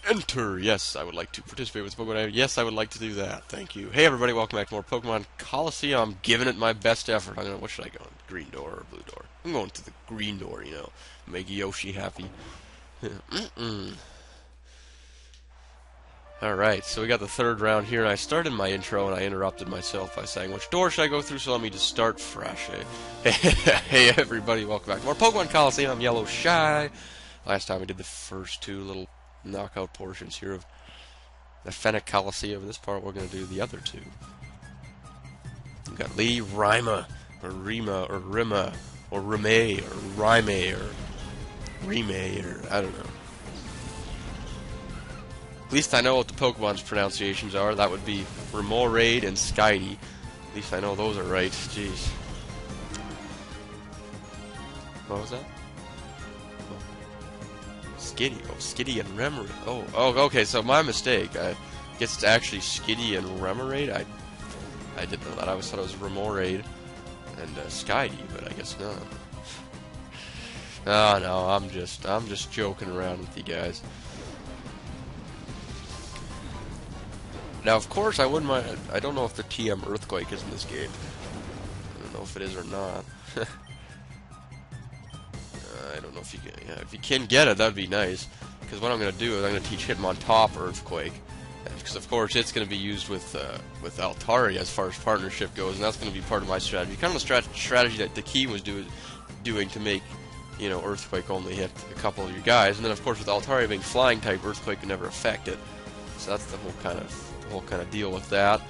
Enter! Yes, I would like to participate with Pokemon. Yes, I would like to do that. Thank you. Hey everybody, welcome back to more Pokemon Colosseum. I'm giving it my best effort. What should I go? Green door or blue door? I'm going to the green door, you know. Make Yoshi happy. Alright, so we got the third round here, and I started my intro and I interrupted myself by saying, which door should I go through? So let me just start fresh. Hey everybody, welcome back to more Pokemon Colosseum. I'm Yellow Shy. Last time we did the first two little knockout portions here of the Phenac Colosseum. This part we're going to do the other two. We've got Lee, Rima, or Rima, or Rima, or Rime, or Rime, or Rime, or I don't know. At least I know what the Pokemon's pronunciations are. That would be Remoraid and Skitty. At least I know those are right. Jeez. What was that? Skitty. Oh, Skitty and Remoraid. Oh, okay, so my mistake. I guess it's actually Skitty and Remoraid. I didn't know that. I always thought it was Remoraid and Skitty, but I guess not. Oh, no, I'm just joking around with you guys. Now, of course, I wouldn't mind. I don't know if the TM Earthquake is in this game. I don't know if it is or not. I don't know if you can. Yeah, if you can get it, that'd be nice. Because what I'm going to do is I'm going to teach Hitmontop Earthquake, because of course it's going to be used with Altari as far as partnership goes, and that's going to be part of my strategy. Kind of a strategy that the key was doing to make, you know, Earthquake only hit a couple of your guys, and then of course with Altari being flying type, Earthquake could never affect it. So that's the whole kind of deal with that.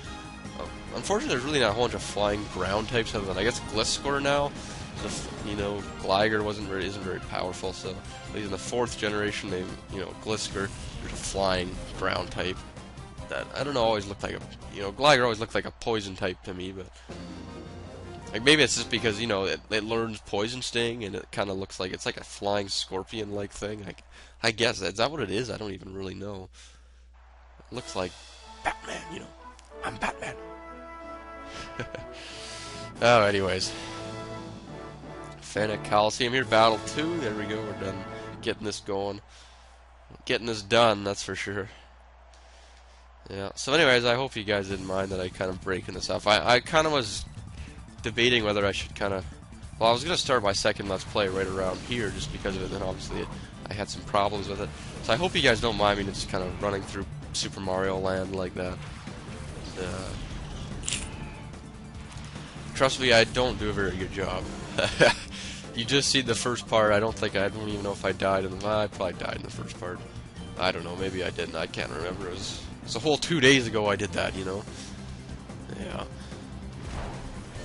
Unfortunately, there's really not a whole bunch of flying ground types other than I guess Gliscor now. You know, Gligar isn't very powerful, so at least in the 4th generation, Gliscor, there's a flying ground type that I don't know, always looked like Gligar always looked like a poison type to me, but like maybe it's just because it learns Poison Sting and it kind of looks like it's like a flying scorpion-like thing. I guess is that what it is? I don't even really know. It looks like Batman, I'm Batman. Oh, anyways. Phenac Colosseum here, Battle 2. There we go, we're done getting this going. Getting this done, that's for sure. Yeah, so anyways, I hope you guys didn't mind that I kind of breaking this up. I kind of was debating whether I should kind of... Well, I was going to start my second Let's Play right around here just because of it, and obviously I had some problems with it. So I hope you guys don't mind me just kind of running through Super Mario Land like that. Trust me, I don't do a very good job. You just see the first part. I don't even know if I died in the... I probably died in the first part. I don't know, maybe I didn't. I can't remember. It was a whole 2 days ago I did that, Yeah.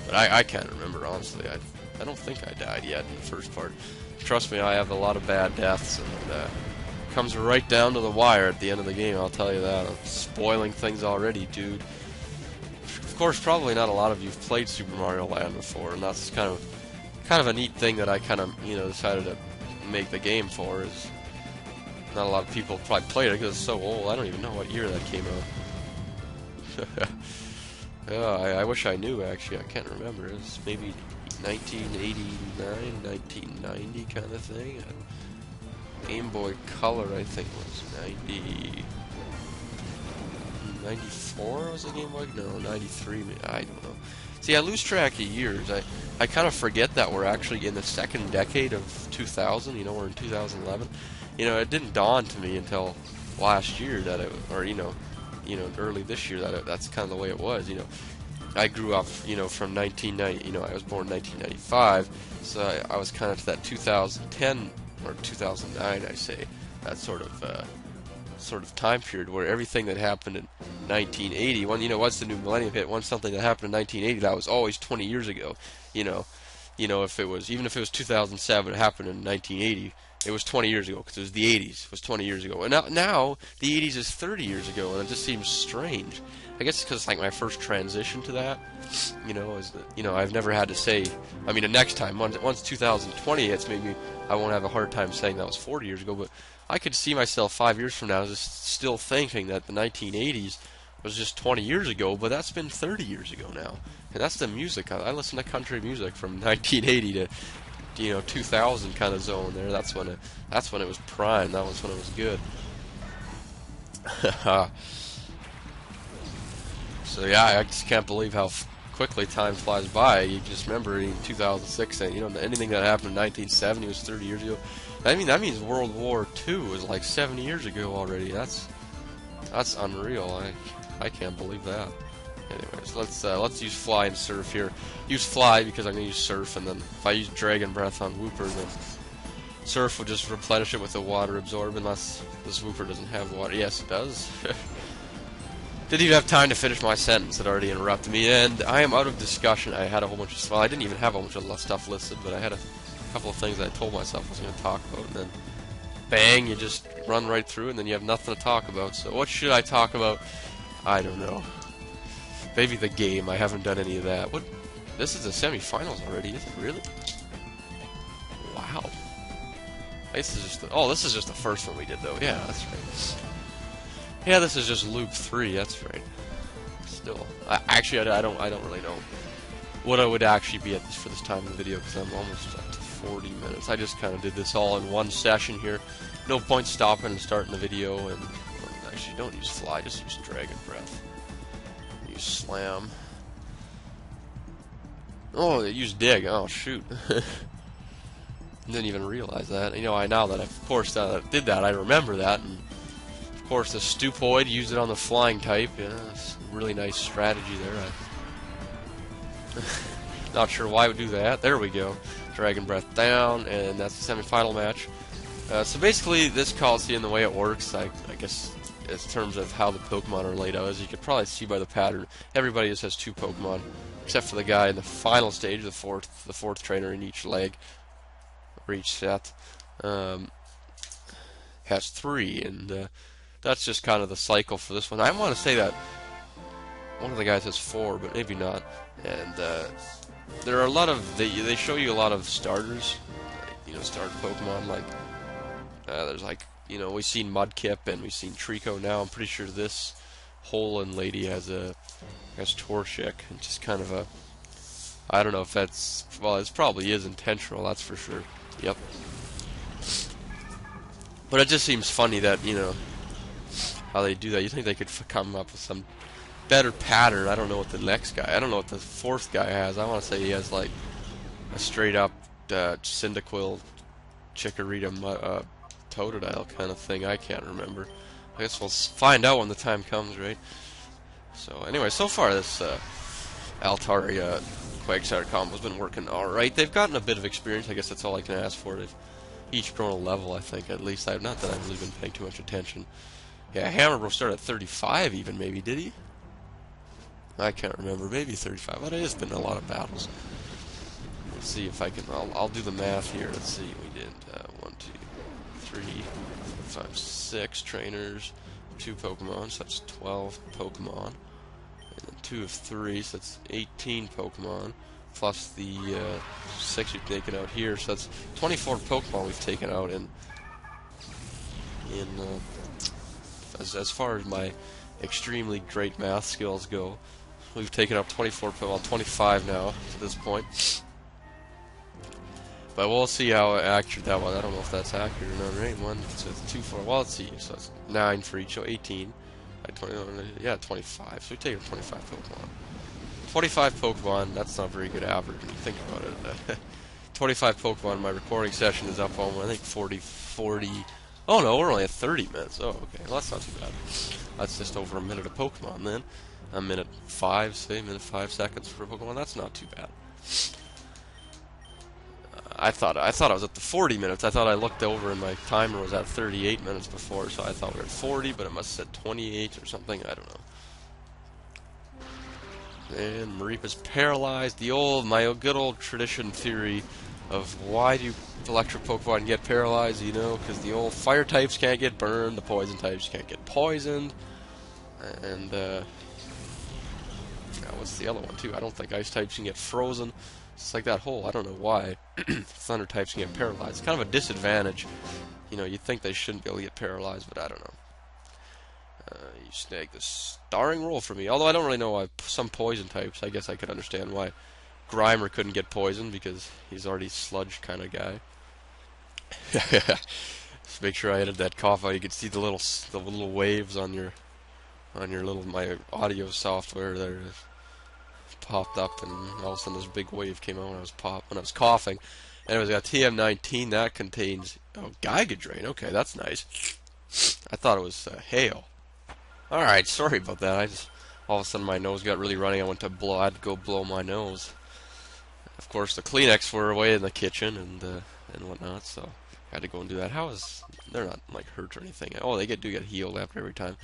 But I can't remember, honestly. I don't think I died yet in the first part. Trust me, I have a lot of bad deaths, and it comes right down to the wire at the end of the game, I'll tell you that. I'm spoiling things already, dude. Of course, probably not a lot of you've played Super Mario Land before, and that's kind of a neat thing that I kind of, decided to make the game for, is not a lot of people probably played it because it's so old. I don't even know what year that came out. Yeah, I wish I knew, actually. I can't remember. It was maybe 1989, 1990 kind of thing. Game Boy Color, I think, was 94 was the Game Boy? No, 93, I don't know. See, I lose track of years. I kind of forget that we're actually in the second decade of 2000, we're in 2011. It didn't dawn to me until last year that early this year that's kind of the way it was, I grew up, from 1990, I was born in 1995, so I was kind of to that 2010, or 2009, I say, that sort of time period where everything that happened in 1980, once the new millennium hit, once something that happened in 1980, that was always 20 years ago, if it was, even if it was 2007, it happened in 1980, it was 20 years ago, because it was the 80s, it was 20 years ago, and now the 80s is 30 years ago, and it just seems strange. I guess because it's like my first transition to that, is that, I've never had to say, I mean, the next time, once 2020 hits, maybe I won't have a hard time saying that was 40 years ago, but I could see myself 5 years from now just still thinking that the 1980s was just 20 years ago, but that's been 30 years ago now. And that's the music. I listen to country music from 1980 to 2000 kind of zone there. That's when it was prime. That was when it was good. So yeah, I just can't believe how quickly time flies by. You just remember in 2006, and you know anything that happened in 1970 was 30 years ago. I mean, that means World War II was like 70 years ago already. That's unreal. I can't believe that. Anyways, let's use fly and surf here. Use fly because I'm gonna use surf, and then if I use dragon breath on Whooper, then surf will just replenish it with the water absorb, unless this Whooper doesn't have water. Yes, it does. Didn't even have time to finish my sentence. It already interrupted me, and I am out of discussion. I had a whole bunch of, well, I didn't even have a bunch of stuff listed, but I had a couple of things I told myself I was going to talk about, and then bang, you just run right through, and then you have nothing to talk about. So what should I talk about? I don't know. Maybe the game. I haven't done any of that. What? This is the semifinals already, is it really? Wow. This is just this is just the first one we did, though. Yeah, that's right. Yeah, this is just loop 3. That's right. Still, actually, I don't really know what I would actually be at for this time of the video, because I'm almost up to 40 minutes. I just kind of did this all in one session here. No point stopping and starting the video. And actually, don't use fly. Just use dragon breath. Use slam. Oh, they use dig. Oh shoot. Didn't even realize that. You know, now that I, of course, did that, I remember that. And of course, the stupoid used it on the flying type. Yeah, it's a really nice strategy there. Not sure why I would do that. There we go. Dragon breath down, and that's the semi-final match. So basically, this Colosseum, the way it works, I guess, in terms of how the Pokemon are laid out, as you could probably see by the pattern, everybody just has 2 Pokemon, except for the guy in the final stage, the fourth trainer in each leg, or each set, has 3, and that's just kind of the cycle for this one. I want to say that one of the guys has 4, but maybe not. And there are a lot of they show you a lot of starters, like, you know, starter Pokemon. Like there's like, you know, we've seen Mudkip and we've seen Trico. Now I'm pretty sure this Hoenn lady has Torchic, and just kind of a, I don't know if that's, well, it probably is intentional. That's for sure. Yep. But it just seems funny that, you know, how they do that. You think they could come up with some better pattern. I don't know what the next guy, I don't know what the 4th guy has. I want to say he has like a straight up Cyndaquil, Chikorita, Totodile kind of thing. I can't remember. I guess we'll find out when the time comes, right? So anyway, so far this Altaria Quagsire combo's been working alright. They've gotten a bit of experience. I guess that's all I can ask for. They've each grown a level, I think, at least. Not that I've really been paying too much attention. Yeah, Hammerbro started at 35 even, maybe, did he? I can't remember. Maybe 35, but it has been a lot of battles. Let's see if I can, I'll do the math here. Let's see, we did 1, 2, 3, 4, 5, 6 trainers, 2 Pokemon, so that's 12 Pokemon. And then 2 of 3, so that's 18 Pokemon, plus the 6 we've taken out here, so that's 24 Pokemon we've taken out as far as my extremely great math skills go. We've taken up 24, well, 25 now at this point. But we'll see how accurate that was. I don't know if that's accurate or not, right? 1, 2, 4, well, let's see. So it's 9 for each, so 18. yeah, 25. So we've taken 25 Pokemon. 25 Pokemon, that's not a very good average when you think about it. 25 Pokemon, my recording session is up on, I think, 40. Oh no, we're only at 30 minutes. Oh, okay. Well, that's not too bad. That's just over a minute of Pokemon then. A minute 5, say, minute 5 seconds for Pokemon. That's not too bad. I thought I was at the 40 minutes. I thought I looked over and my timer was at 38 minutes before, so I thought we were at 40, but it must have said 28 or something. I don't know. And Maripa's paralyzed. My good old tradition theory of why do electric Pokemon get paralyzed, you know, because the old fire types can't get burned, the poison types can't get poisoned, and what's the other one too? I don't think ice types can get frozen. It's like that whole, I don't know why thunder types can get paralyzed. It's kind of a disadvantage. You know, you'd think they shouldn't be able to get paralyzed, but I don't know. You snagged the starring roll for me. Although I don't really know why some poison types, I guess I could understand why Grimer couldn't get poisoned, because he's already sludge kind of guy. Just make sure I edited that cough out. You can see the little waves on your my audio software there. Popped up, and all of a sudden this big wave came out when I was coughing. And it was got TM19 that contains Geiger drain. Okay, that's nice. I thought it was hail. All right, sorry about that. I just all of a sudden my nose got really runny. I went to blow. I had to go blow my nose. Of course, the Kleenex were away in the kitchen and whatnot, so I had to go and do that. They're not like hurt or anything. Oh, they do get healed after every time.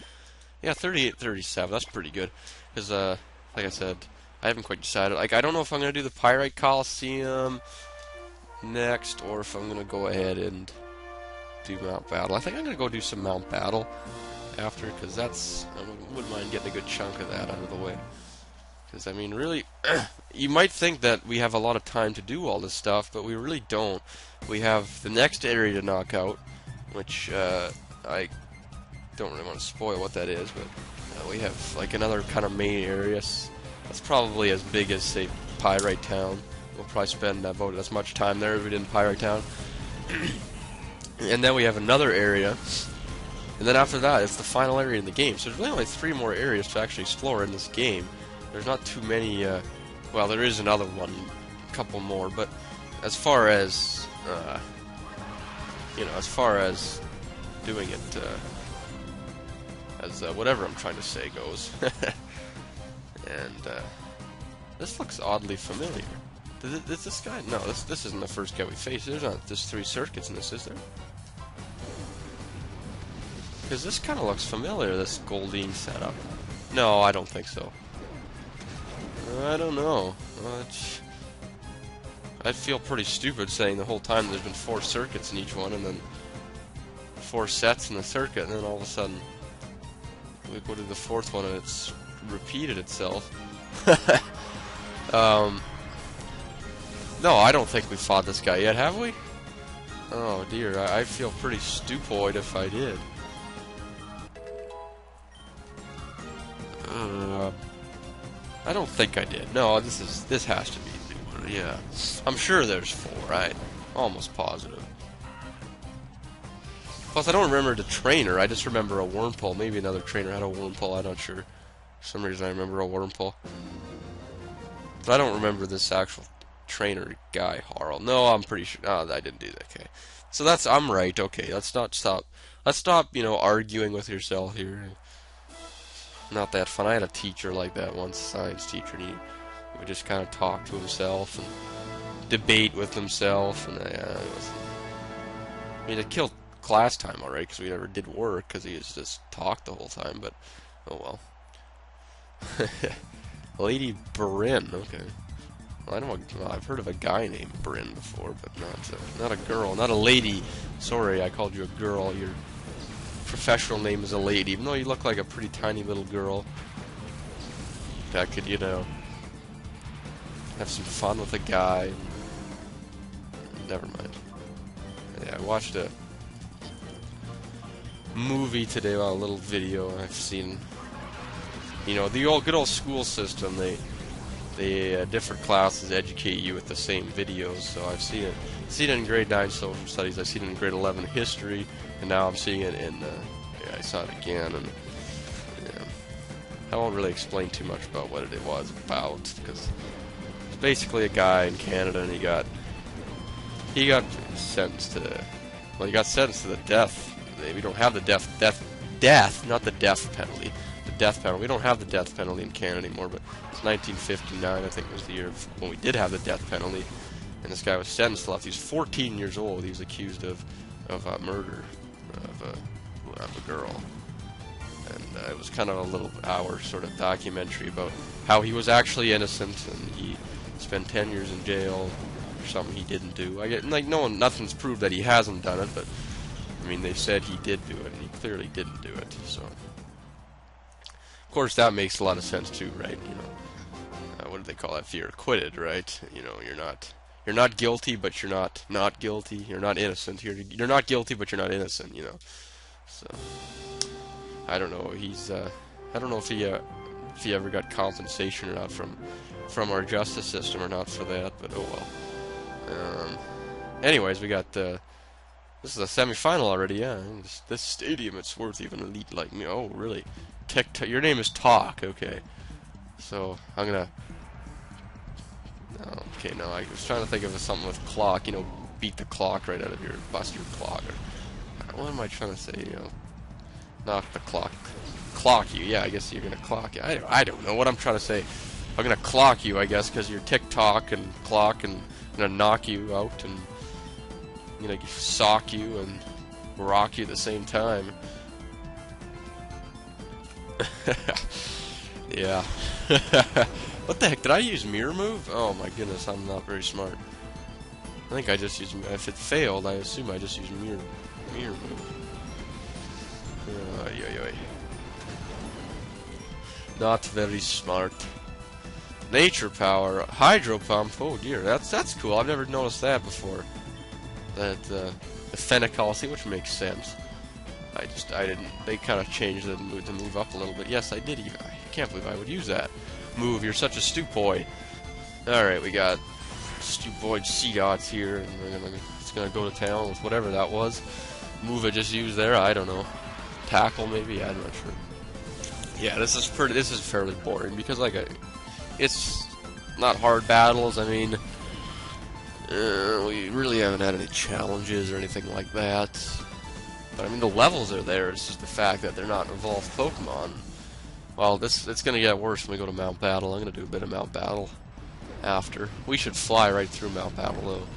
Yeah, 38-37. That's pretty good. Because like I said, I haven't quite decided. Like, I don't know if I'm gonna do the Pyrite Colosseum next, or if I'm gonna go ahead and do Mount Battle. I think I'm gonna go do some Mount Battle after, because I wouldn't mind getting a good chunk of that out of the way. Because I mean, really, you might think that we have a lot of time to do all this stuff, but we really don't. We have the next area to knock out, which I don't really want to spoil what that is, but we have like another kind of main area. That's probably as big as, say, Pyrite Town. We'll probably spend about as much time there as we did in Pyrite Town. And then we have another area. And then after that, it's the final area in the game. So there's really only 3 more areas to actually explore in this game. There's not too many, well, there is another one, a couple more, but as far as, as far as doing it, as whatever I'm trying to say goes. And this looks oddly familiar. Is this guy? No, this isn't the first guy we faced. There's not just 3 circuits in this, is there? Because this kind of looks familiar, this Goldine setup. No, I don't think so. I don't know. I'd feel pretty stupid saying the whole time there's been 4 circuits in each one, and then 4 sets in the circuit, and then all of a sudden we go to the 4th one and it's repeated itself. No, I don't think we fought this guy yet, have we? Oh dear, I feel pretty stupoid if I did. I don't think I did. No, this has to be the new one. Yeah, I'm sure there's 4. I'm almost positive. Plus, I don't remember the trainer. I just remember a Wurmple. Maybe another trainer had a Wurmple. I'm not sure. For some reason, I remember a Wurmple. But I don't remember this actual trainer guy, Harl. No, I'm pretty sure. Oh, I didn't do that. Okay, so I'm right. Okay, let's stop. Let's stop. Arguing with yourself here. Not that fun. I had a teacher like that once, science teacher, and he would just kind of talk to himself and debate with himself, and it killed class time, alright, because we never did work because he just talked the whole time. But oh well. Lady Bryn, okay. Well, I've heard of a guy named Bryn before, but not a girl, not a lady. Sorry, I called you a girl. Your professional name is a lady, even though you look like a pretty tiny little girl. That could, have some fun with a guy. Never mind. Yeah, I watched a movie today, a little video I've seen. The good old school system. They different classes educate you with the same videos. So I've seen it in grade 9 social studies. I've seen it in grade 11 history, and now I'm seeing it in. I saw it again, and I won't really explain too much about what it was about, because it's basically a guy in Canada, and he got sentenced to the death. We don't have the death, not the death penalty. The death penalty. We don't have the death penalty in Canada anymore, but it's 1959, I think, was the year when we did have the death penalty. And this guy was sentenced to life. He was 14 years old. He was accused of murder of a girl. And it was kind of a little hour sort of documentary about how he was actually innocent, and he spent 10 years in jail for something he didn't do. Nothing's proved that he hasn't done it, but I mean, they said he did do it, and he clearly didn't do it. So, of course, that makes a lot of sense too, right? What do they call that? If you're acquitted, right? You're not guilty, but you're not guilty. You're not innocent. You're not guilty, but you're not innocent. So I don't know. I don't know if he ever got compensation or not from our justice system or not for that. But oh well. Anyways, we got This is a semi-final already, yeah. This stadium, it's worth even elite like me. Oh, really? Your name is Talk, okay. So, I'm gonna... No, okay, no, I was trying to think of something with clock, you know, beat the clock right out of your... Bust your clock. Or, what am I trying to say, you know? Knock the clock. Clock you, yeah, I guess you're gonna clock you. I don't know what I'm trying to say. I'm gonna clock you, I guess, because you're TikTok and clock, and I'm gonna knock you out, and I'm gonna sock you and rock you at the same time. Yeah. What the heck? Did I use mirror move? Oh my goodness, I'm not very smart. I think I just used. If it failed, I assume I just used mirror move. Not very smart. Nature power, hydro pump. Oh dear, that's cool. I've never noticed that before. That the Phenac Colosseum, which makes sense. I didn't. They kind of changed the move up a little bit. Yes, I did. I can't believe I would use that move. You're such a stupoid. All right, we got stupoid C-dots here, and it's gonna go to town with whatever that was. Move I just used there. I don't know. Tackle maybe. I'm not sure. Yeah, this is fairly boring because it's not hard battles. I mean, we really haven't had any challenges or anything like that. But I mean, the levels are there. It's just the fact that they're not evolved Pokemon. Well, it's gonna get worse when we go to Mount Battle. I'm gonna do a bit of Mount Battle after. We should fly right through Mount Battle though,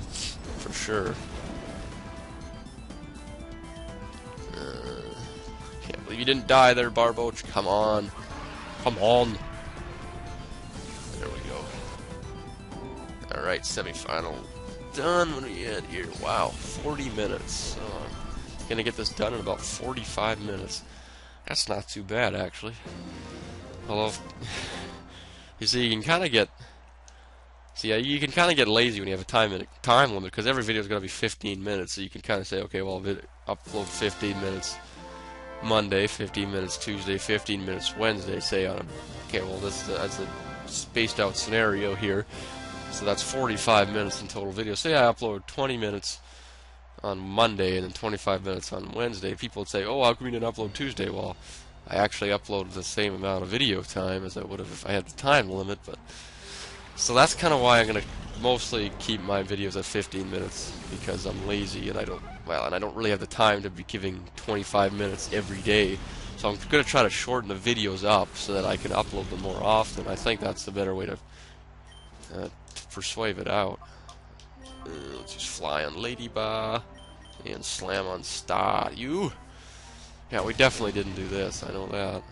for sure. Can't believe you didn't die there, Barboach. Come on. Come on. There we go. Alright, semifinal done. What are we at here? Wow, 40 minutes. Gonna get this done in about 45 minutes. That's not too bad, actually. Although, you see, you can kind of get... See, you can kind of get lazy when you have a time limit, because every video is going to be 15 minutes, so you can kind of say, okay, well, upload 15 minutes Monday, 15 minutes Tuesday, 15 minutes Wednesday, say on a... Okay, well, that's a spaced out scenario here, so that's 45 minutes in total video. Say I upload 20 minutes on Monday and then 25 minutes on Wednesday. People would say, oh, how come you didn't upload Tuesday? Well, I actually uploaded the same amount of video time as I would have if I had the time limit, but... So that's kind of why I'm going to mostly keep my videos at 15 minutes, because I'm lazy and I don't really have the time to be giving 25 minutes every day. So I'm going to try to shorten the videos up so that I can upload them more often. I think that's the better way to persuade it out. Let's just fly on Ladybah and slam on Star. You? Yeah, we definitely didn't do this. I know that.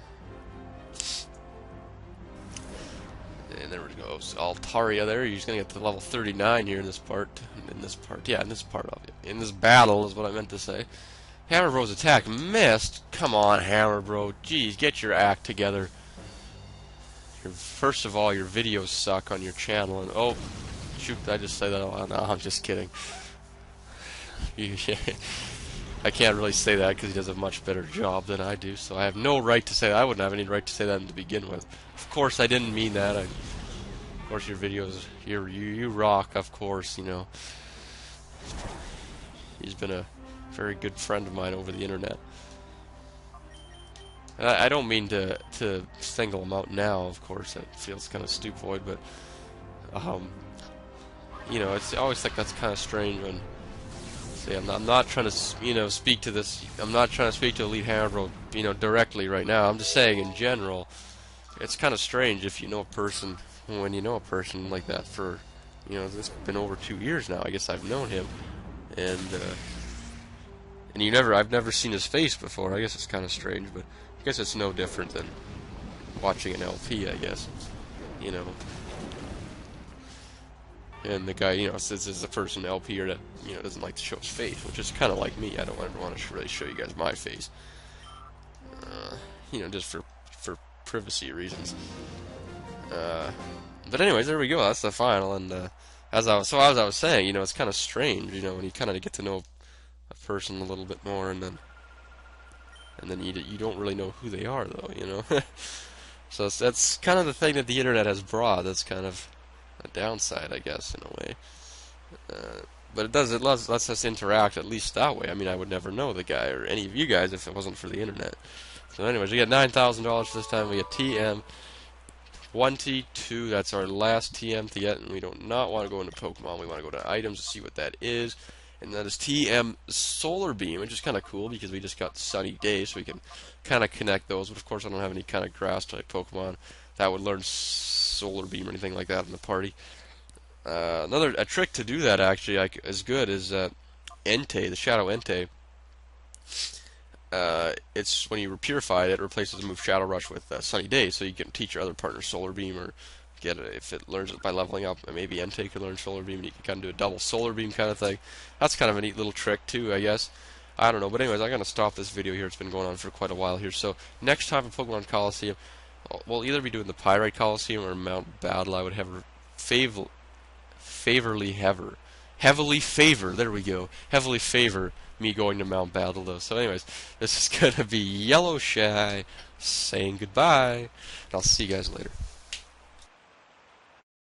And there we go. Altaria there. You're just going to get to level 39 here in this part. Yeah, in this part of it. In this battle is what I meant to say. Hammer Bro's attack missed. Come on, Hammer Bro. Jeez, get your act together. First of all, your videos suck on your channel. And oh, shoot, did I just say that? Oh, no, I'm just kidding. I can't really say that because he does a much better job than I do, so I have no right to say that. I wouldn't have any right to say that to begin with. Of course, I didn't mean that. Of course, your videos, you rock, of course, you know. He's been a very good friend of mine over the internet. And I don't mean to single him out now, of course. That feels kind of stupoid, but, you know, I always think that's kind of strange when... I'm not trying to, you know, speak to this. I'm not trying to speak to Elite Hammer Bro, you know, directly right now. I'm just saying in general, it's kind of strange if you know a person, when you know a person like that for, you know, it's been over 2 years now. I guess I've known him, and I've never seen his face before. I guess it's kind of strange, but I guess it's no different than watching an LP. I guess, you know. And the guy, you know, says is the person LP here that, you know, doesn't like to show his face, which is kind of like me. I don't ever want to really show you guys my face, you know, just for privacy reasons. But anyways, there we go. That's the final. And as I was saying, you know, it's kind of strange, you know, when you kind of get to know a person a little bit more, and then you don't really know who they are, though, you know. So that's kind of the thing that the internet has brought. That's kind of a downside, I guess, in a way. But it lets us interact at least that way. I mean, I would never know the guy or any of you guys if it wasn't for the internet. So anyways, we get $9,000 this time. We get TM22. That's our last TM to get, and we do not want to go into Pokemon. We want to go to items to see what that is. And that is TM Solar Beam, which is kind of cool because we just got Sunny Day, so we can kind of connect those. But of course, I don't have any kind of grass type Pokemon that would learn Solar Beam or anything like that in the party. A trick to do that actually is good is Entei, the Shadow Entei. It's when you purify it, it replaces the move Shadow Rush with Sunny Day, so you can teach your other partner Solar Beam or get it if it learns it by leveling up. Maybe Entei could learn Solar Beam, and you can kind of do a double Solar Beam kind of thing. That's kind of a neat little trick too, I guess. I don't know, but anyways, I'm gonna stop this video here. It's been going on for quite a while here. So next time in Pokemon Colosseum, we'll either be doing the Pyrite Colosseum or Mount Battle. I would have heavily favor, there we go, heavily favor me going to Mount Battle though. So anyways, this is gonna be Yellow Shy saying goodbye, and I'll see you guys later.